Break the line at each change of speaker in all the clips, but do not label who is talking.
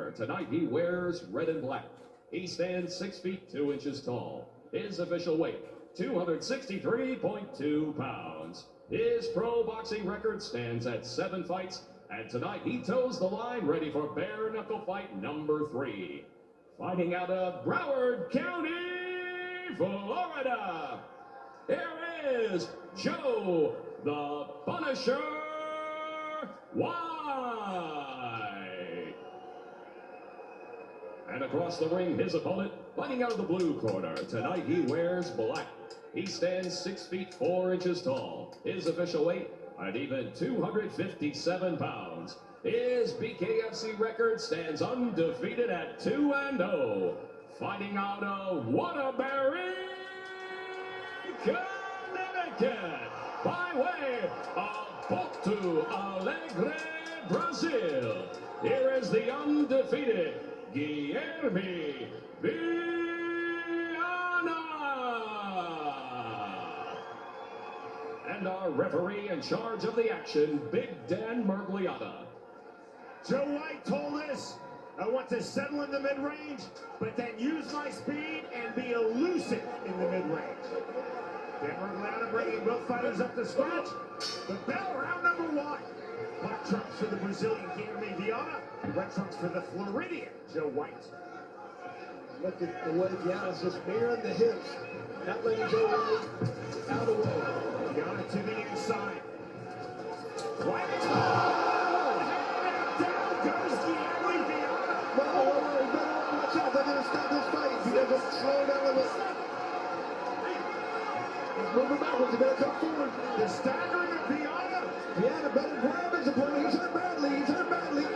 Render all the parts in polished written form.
corner. Tonight he wears red and black. He stands 6 feet 2 inches tall. His official weight, 263.2 pounds. His pro boxing record stands at 7 fights, and tonight he toes the line ready for bare knuckle fight number 3. Fighting out of Broward County, Florida, here is Joe the Punisher White. And across the ring, his opponent, fighting out of the blue corner. Tonight he wears black. He stands 6 feet 4 inches tall. His official weight, an even 257 pounds. His BKFC record stands undefeated at 2-0. Fighting out of Waterbury, Connecticut, by way of Porto Alegre, Brazil. Here is the undefeated GUILHERME VIANA. And our referee in charge of the action, Big Dan Mergliata.
Joe White told us, I want to settle in the mid-range, but then use my speed and be elusive in the mid-range. Dan Mergliata bringing both fighters up to scratch. The bell, round number 1. Black trunks for the Brazilian GUILHERME VIANA. Red trunks for the Floridian Joe White.
Look at the way VIANA's just mirroring the hips. Not letting Joe White out of the way.
VIANA to the inside. White is down goes GUILHERME VIANA.
Watch out, they're going to stop this fight. He doesn't slow down a little. He's moving backwards, he better come forward.
The staggering of VIANA.
VIANA better grab his opponent. He's hurt badly, he's hurt badly. No!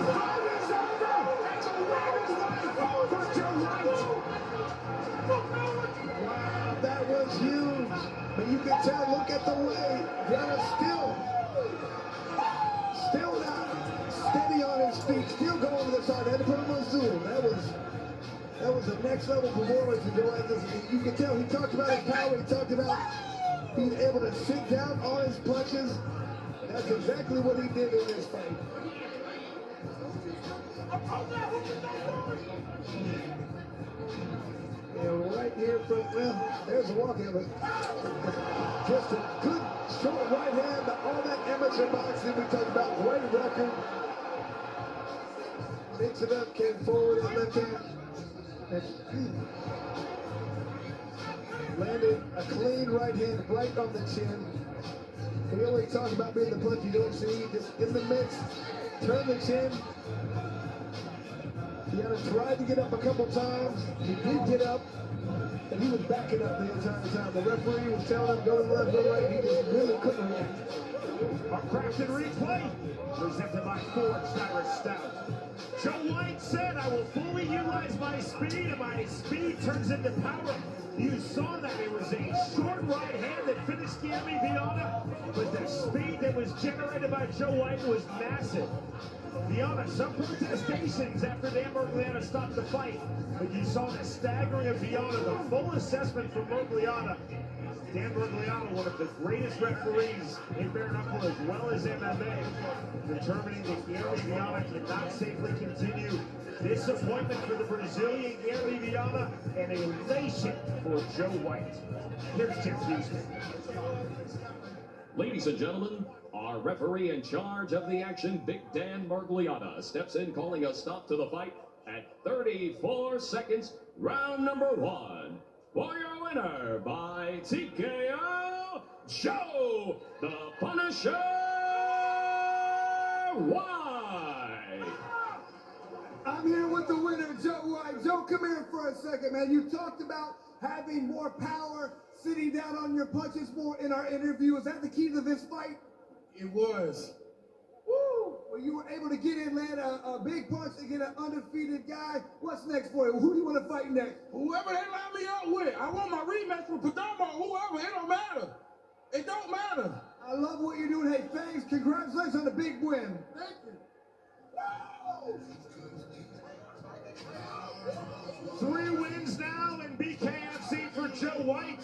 Fight is over! That's a win is life for Joe White.
Wow, that was huge. But you can tell, look at the way VIANA's still not steady on his feet, still going to the side. Had to put him on Zoom. That was the next level performance for Joe White. You can tell he talked about his power, he talked about being able to sit down on his punches. That's exactly what he did in this fight. And right here from, well, there's a walkout, but just a good short right hand, all that amateur boxing we talked about, great record. Mix it up, came forward and left hand. Landed a clean right hand right on the chin. We always talk about being the punch you don't see, just in the mix, turn the chin. VIANA tried to get up a couple times. He did get up, and he was backing up the entire time. The referee was telling him, go to the left, go right. He just really couldn't react.
Our crafted replay, presented by Ford Cyrus Stout. Joe White said, I will fully utilize my speed, and my speed turns into power. You saw that it was a short right hand that finished GUILHERME VIANA, but the speed that was generated by Joe White was massive. VIANA, some protestations after Dan Mergliata stopped the fight, but you saw the staggering of VIANA, the full assessment from Mergliata. Dan Mergliata, one of the greatest referees in bare knuckle as well as MMA, determining that GUILHERME VIANA cannot safely continue. Disappointment for the Brazilian GUILHERME VIANA and elation for Joe White. Here's Jeff Houston.
Ladies and gentlemen, our referee in charge of the action, Big Dan Mergliata, steps in calling a stop to the fight at 34 seconds, round number 1. For your winner by TKO, Joe the Punisher White.
I'm here with the winner, Joe White. Joe, come here for a second, man. You talked about having more power, sitting down on your punches more in our interview. Is that the key to this fight?
It was.
Woo! Well, you were able to get in, land a big punch and get an undefeated guy. What's next for you? Who do you want to fight next?
Whoever they line me up with. I want my rematch with Perdomo, whoever. It don't matter. It don't matter.
I love what you're doing. Hey, thanks. Congratulations on the big win.
Thank you.
Woo!
3 wins now in BKFC for Joe White.